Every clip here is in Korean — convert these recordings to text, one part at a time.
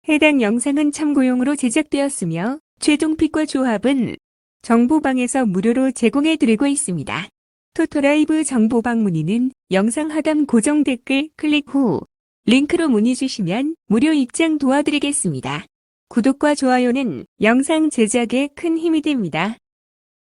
해당 영상은 참고용으로 제작되었으며 최종 픽과 조합은 정보방에서 무료로 제공해드리고 있습니다. 토토라이브 정보방 문의는 영상 하단 고정 댓글 클릭 후 링크로 문의 주시면 무료 입장 도와드리겠습니다. 구독과 좋아요는 영상 제작에 큰 힘이 됩니다.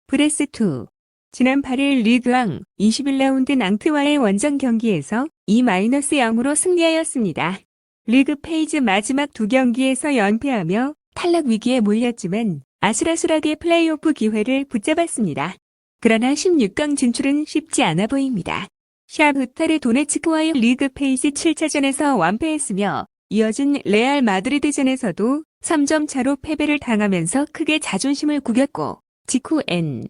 브레스2 지난 8일 리그왕 21라운드 낭트와의 원정 경기에서 2-0으로 승리하였습니다. 리그 페이지 마지막 두 경기에서 연패하며 탈락 위기에 몰렸지만 아슬아슬하게 플레이오프 기회를 붙잡았습니다. 그러나 16강 진출은 쉽지 않아 보입니다. 샤흐타르 도네츠크와의 리그 페이지 7차전에서 완패했으며 이어진 레알 마드리드전에서도 3점 차로 패배를 당하면서 크게 자존심을 구겼고 직후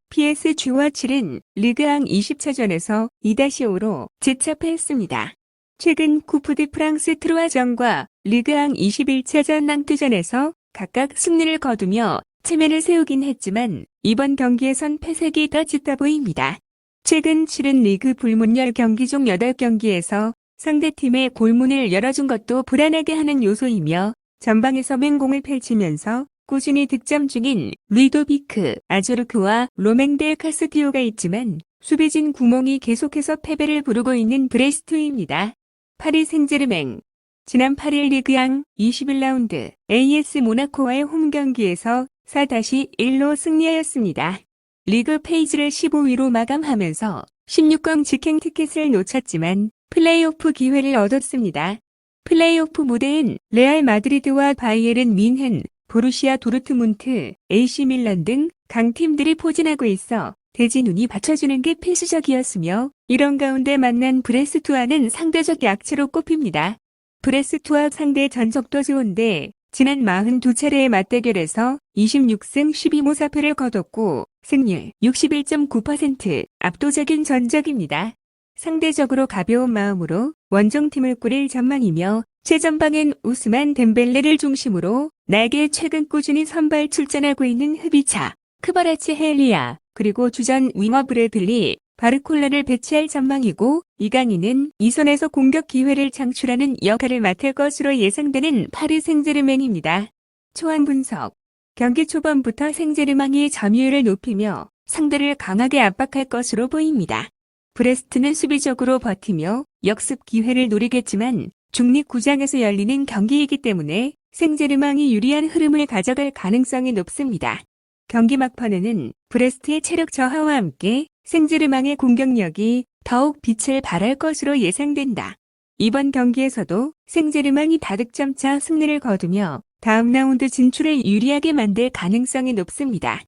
PSG와 치른 리그왕 20차전에서 2-5로 재차 패했습니다. 최근 쿠프드 프랑스 트루아전과 리그왕 21차전 낭트전에서 각각 승리를 거두며 체면을 세우긴 했지만 이번 경기에선 패색이 더 짙어 보입니다. 최근 치른 리그 불문 10경기 중 8경기에서 상대팀의 골문을 열어준 것도 불안하게 하는 요소이며 전방에서 맹공을 펼치면서 꾸준히 득점 중인 루이도비크, 아조르크와 로맹델 카스티오가 있지만 수비진 구멍이 계속해서 패배를 부르고 있는 브레스트입니다. 파리 생제르맹 지난 8일 리그왕 21라운드 AS 모나코와의 홈 경기에서 4-1로 승리하였습니다. 리그 페이지를 15위로 마감하면서 16강 직행 티켓을 놓쳤지만 플레이오프 기회를 얻었습니다. 플레이오프 무대엔 레알 마드리드와 바이에른 뮌헨, 보루시아 도르트문트, AC 밀란 등 강팀들이 포진하고 있어 대지 눈이 받쳐주는 게 필수적이었으며 이런 가운데 만난 브레스투아는 상대적 약체로 꼽힙니다. 브레스투아 상대 전적도 좋은데 지난 42차례의 맞대결에서 26승 12무 4패를 거뒀고 승률 61.9% 압도적인 전적입니다. 상대적으로 가벼운 마음으로 원정팀을 꾸릴 전망이며 최전방엔 우스만 덴벨레를 중심으로 날개 최근 꾸준히 선발 출전하고 있는 흡이차, 크바라치 헬리아, 그리고 주전 윙어 브래들리, 바르콜라를 배치할 전망이고 이강인은 이선에서 공격 기회를 창출하는 역할을 맡을 것으로 예상되는 파리 생제르맹입니다. 초안 분석 경기 초반부터 생제르맹이 점유율을 높이며 상대를 강하게 압박할 것으로 보입니다. 브레스트는 수비적으로 버티며 역습 기회를 노리겠지만 중립구장에서 열리는 경기이기 때문에 생제르맹이 유리한 흐름을 가져갈 가능성이 높습니다. 경기 막판에는 브레스트의 체력 저하와 함께 생제르맹의 공격력이 더욱 빛을 발할 것으로 예상된다. 이번 경기에서도 생제르맹이 다득점차 승리를 거두며 다음 라운드 진출을 유리하게 만들 가능성이 높습니다.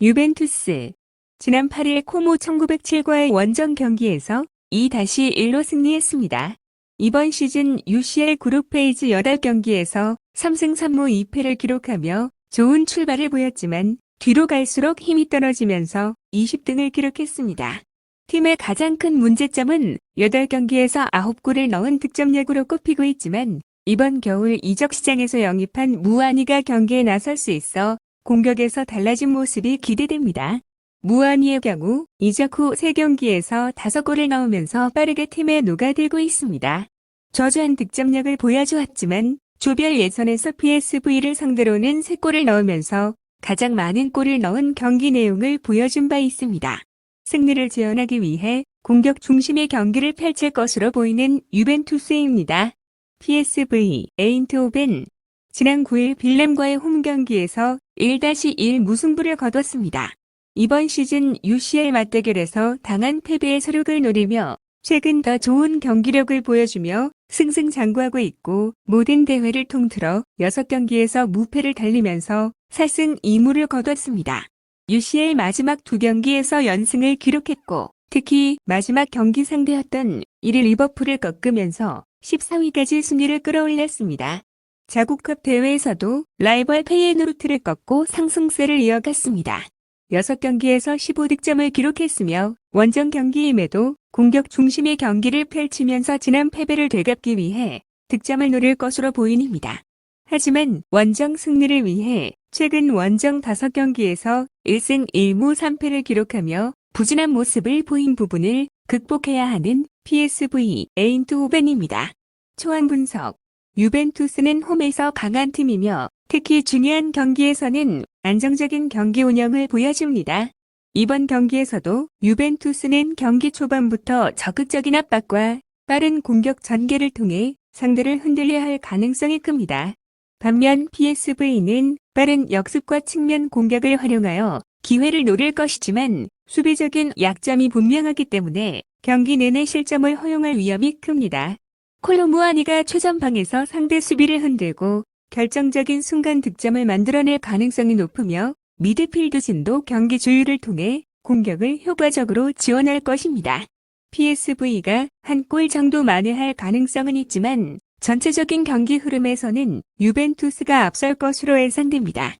유벤투스 지난 8일 코모 1907과의 원정 경기에서 2-1로 승리했습니다. 이번 시즌 UCL 그룹 페이지 8경기에서 3승 3무 2패를 기록하며 좋은 출발을 보였지만 뒤로 갈수록 힘이 떨어지면서 20등을 기록했습니다. 팀의 가장 큰 문제점은 8경기에서 9골을 넣은 득점력으로 꼽히고 있지만 이번 겨울 이적 시장에서 영입한 무아니가 경기에 나설 수 있어 공격에서 달라진 모습이 기대됩니다. 무아니의 경우 이적 후 3경기에서 5골을 넣으면서 빠르게 팀에 녹아들고 있습니다. 저조한 득점력을 보여주었지만 조별 예선에서 PSV를 상대로는 3골을 넣으면서 가장 많은 골을 넣은 경기 내용을 보여준 바 있습니다. 승리를 지원하기 위해 공격 중심의 경기를 펼칠 것으로 보이는 유벤투스입니다. PSV 에인트호벤 지난 9일 빌렘과의 홈 경기에서 1-1 무승부를 거뒀습니다. 이번 시즌 UCL 맞대결에서 당한 패배의 서력을 노리며 최근 더 좋은 경기력을 보여주며 승승장구하고 있고 모든 대회를 통틀어 6경기에서 무패를 달리면서 4승 2무를 거뒀습니다. UCL 마지막 2경기에서 연승을 기록했고 특히 마지막 경기 상대였던 1위 리버풀을 꺾으면서 14위까지 순위를 끌어올렸습니다. 자국컵 대회에서도 라이벌 페이에노르트를 꺾고 상승세를 이어갔습니다. 6경기에서 15득점을 기록했으며 원정 경기임에도 공격 중심의 경기를 펼치면서 지난 패배를 되갚기 위해 득점을 노릴 것으로 보입니다. 하지만 원정 승리를 위해 최근 원정 5경기에서 1승 1무 3패를 기록하며 부진한 모습을 보인 부분을 극복해야 하는 PSV 에인트호벤입니다. 초안 분석 유벤투스는 홈에서 강한 팀이며 특히 중요한 경기에서는 안정적인 경기 운영을 보여줍니다. 이번 경기에서도 유벤투스는 경기 초반부터 적극적인 압박과 빠른 공격 전개를 통해 상대를 흔들려 할 가능성이 큽니다. 반면 PSV는 빠른 역습과 측면 공격을 활용하여 기회를 노릴 것이지만 수비적인 약점이 분명하기 때문에 경기 내내 실점을 허용할 위험이 큽니다. 콜로무아니가 최전방에서 상대 수비를 흔들고 결정적인 순간 득점을 만들어낼 가능성이 높으며 미드필드진도 경기 조율을 통해 공격을 효과적으로 지원할 것입니다. PSV가 한 골 정도 만회할 가능성은 있지만 전체적인 경기 흐름에서는 유벤투스가 앞설 것으로 예상됩니다.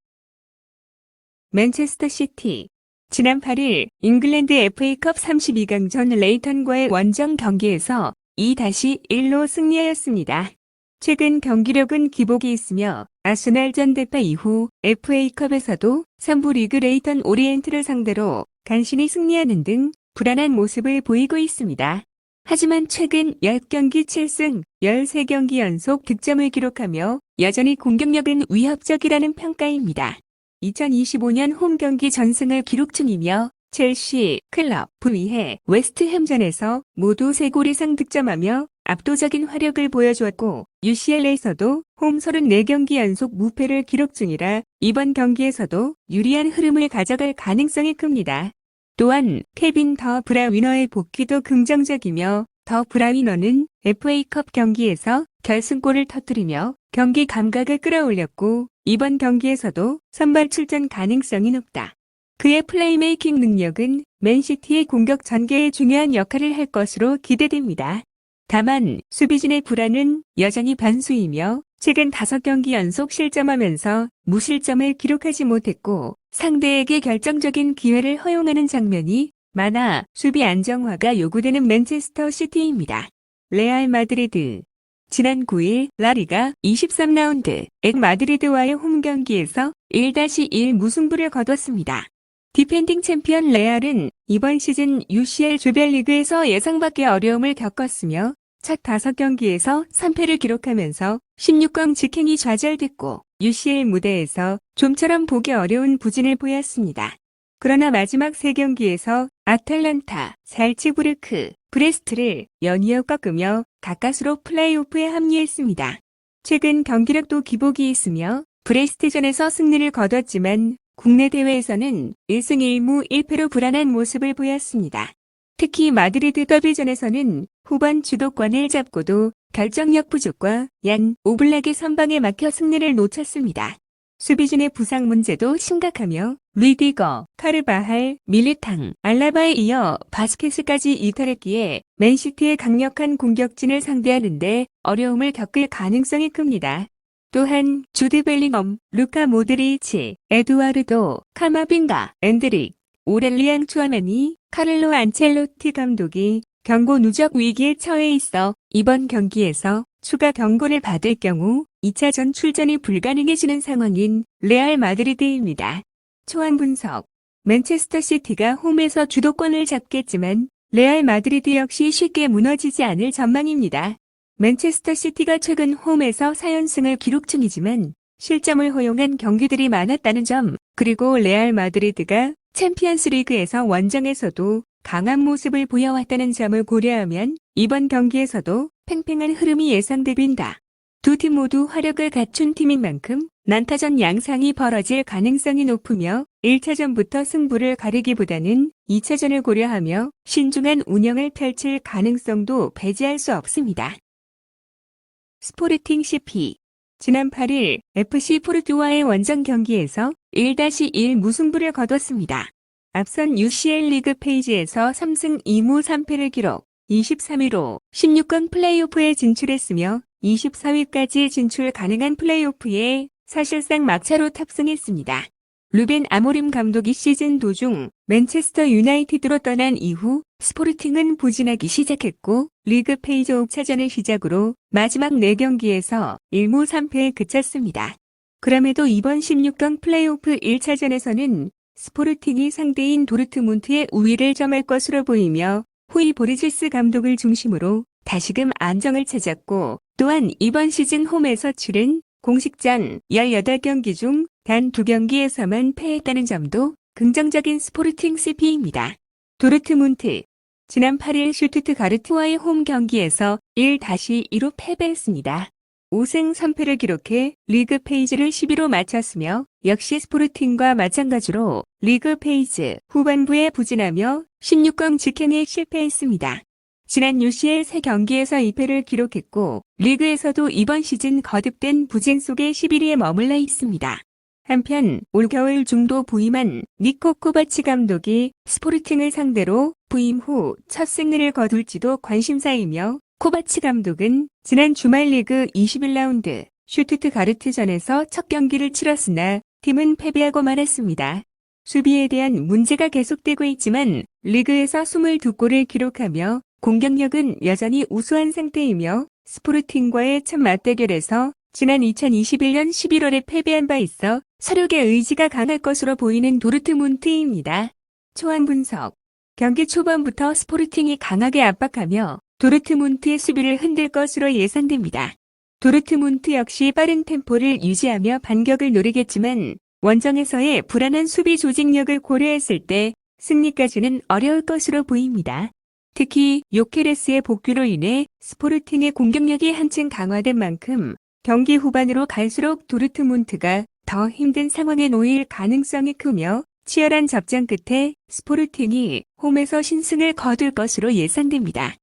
맨체스터 시티. 지난 8일 잉글랜드 FA컵 32강전 레이턴과의 원정 경기에서 2-1로 승리하였습니다. 최근 경기력은 기복이 있으며 아스날전 대파 이후 FA컵에서도 3부 리그 레이턴 오리엔트를 상대로 간신히 승리하는 등 불안한 모습을 보이고 있습니다. 하지만 최근 10경기 7승, 13경기 연속 득점을 기록하며 여전히 공격력은 위협적이라는 평가입니다. 2025년 홈 경기 전승을 기록 중이며 첼시, 클럽, 브위해, 웨스트햄전에서 모두 3골 이상 득점하며 압도적인 화력을 보여주었고 UCL에서도 홈 34경기 연속 무패를 기록 중이라 이번 경기에서도 유리한 흐름을 가져갈 가능성이 큽니다. 또한 케빈 더 브라위너의 복귀도 긍정적이며 더 브라위너는 FA컵 경기에서 결승골을 터뜨리며 경기 감각을 끌어올렸고 이번 경기에서도 선발 출전 가능성이 높다. 그의 플레이메이킹 능력은 맨시티의 공격 전개에 중요한 역할을 할 것으로 기대됩니다. 다만 수비진의 불안은 여전히 반수이며 최근 5경기 연속 실점하면서 무실점을 기록하지 못했고 상대에게 결정적인 기회를 허용하는 장면이 많아 수비 안정화가 요구되는 맨체스터 시티입니다. 레알 마드리드. 지난 9일 라리가 23라운드 엑 마드리드와의 홈 경기에서 1-1 무승부를 거뒀습니다. 디펜딩 챔피언 레알은 이번 시즌 UCL 조별리그에서 예상밖의 어려움을 겪었으며 첫 5경기에서 3패를 기록하면서 16강 직행이 좌절됐고 UCL 무대에서 좀처럼 보기 어려운 부진을 보였습니다. 그러나 마지막 3경기에서 아탈란타, 살츠부르크, 브레스트를 연이어 꺾으며 가까스로 플레이오프에 합류했습니다. 최근 경기력도 기복이 있으며 브레스트전에서 승리를 거뒀지만 국내 대회에서는 1승 1무 1패로 불안한 모습을 보였습니다. 특히 마드리드 더비전에서는 후반 주도권을 잡고도 결정력 부족과 얀 오블락의 선방에 막혀 승리를 놓쳤습니다. 수비진의 부상 문제도 심각하며 리디거, 카르바할, 밀리탕, 알라바에 이어 바스케스까지 이탈했기에 맨시티의 강력한 공격진을 상대하는데 어려움을 겪을 가능성이 큽니다. 또한 주드 벨링엄, 루카 모드리치, 에두아르도, 카마빈가, 엔드릭, 오렐리앙 추아메니, 카를로 안첼로티 감독이 경고 누적 위기에 처해 있어 이번 경기에서 추가 경고를 받을 경우 2차전 출전이 불가능해지는 상황인 레알 마드리드입니다. 초안 분석. 맨체스터 시티가 홈에서 주도권을 잡겠지만 레알 마드리드 역시 쉽게 무너지지 않을 전망입니다. 맨체스터 시티가 최근 홈에서 4연승을 기록 중이지만 실점을 허용한 경기들이 많았다는 점, 그리고 레알 마드리드가 챔피언스 리그에서 원정에서도 강한 모습을 보여왔다는 점을 고려하면 이번 경기에서도 팽팽한 흐름이 예상됩니다. 두 팀 모두 화력을 갖춘 팀인 만큼 난타전 양상이 벌어질 가능성이 높으며 1차전부터 승부를 가리기보다는 2차전을 고려하며 신중한 운영을 펼칠 가능성도 배제할 수 없습니다. 스포르팅 CP. 지난 8일 FC 포르투와의 원정 경기에서 1-1 무승부를 거뒀습니다. 앞선 UCL 리그 페이지에서 3승 2무 3패를 기록, 23위로 16강 플레이오프에 진출했으며 24위까지 진출 가능한 플레이오프에 사실상 막차로 탑승했습니다. 루벤 아모림 감독이 시즌 도중 맨체스터 유나이티드로 떠난 이후 스포르팅은 부진하기 시작했고 리그 페이지 5차전을 시작으로 마지막 4경기에서 1무 3패에 그쳤습니다. 그럼에도 이번 16강 플레이오프 1차전에서는 스포르팅이 상대인 도르트문트의 우위를 점할 것으로 보이며 후이 보르지스 감독을 중심으로 다시금 안정을 찾았고 또한 이번 시즌 홈에서 치른 공식전 18경기 중 단 2경기에서만 패했다는 점도 긍정적인 스포르팅 CP입니다. 도르트문트 지난 8일 슈투트가르트와의 홈 경기에서 1-2로 패배했습니다. 5승 3패를 기록해 리그 페이지를 10위로 마쳤으며 역시 스포르팅과 마찬가지로 리그 페이지 후반부에 부진하며 16강 직행에 실패했습니다. 지난 UCL 3경기에서 2패를 기록했고 리그에서도 이번 시즌 거듭된 부진 속에 11위에 머물러 있습니다. 한편 올겨울 중도 부임한 니코 코바치 감독이 스포르팅을 상대로 부임 후 첫 승리를 거둘지도 관심사이며 코바치 감독은 지난 주말 리그 21라운드 슈투트가르트전에서 첫 경기를 치렀으나 팀은 패배하고 말았습니다. 수비에 대한 문제가 계속되고 있지만 리그에서 22골을 기록하며 공격력은 여전히 우수한 상태이며 스포르팅과의 첫 맞대결에서 지난 2021년 11월에 패배한 바 있어 서력의 의지가 강할 것으로 보이는 도르트문트입니다. 초안 분석. 경기 초반부터 스포르팅이 강하게 압박하며 도르트문트의 수비를 흔들 것으로 예상됩니다. 도르트문트 역시 빠른 템포를 유지하며 반격을 노리겠지만 원정에서의 불안한 수비 조직력을 고려했을 때 승리까지는 어려울 것으로 보입니다. 특히 요케레스의 복귀로 인해 스포르팅의 공격력이 한층 강화된 만큼 경기 후반으로 갈수록 도르트문트가 더 힘든 상황에 놓일 가능성이 크며 치열한 접전 끝에 스포르팅이 홈에서 신승을 거둘 것으로 예상됩니다.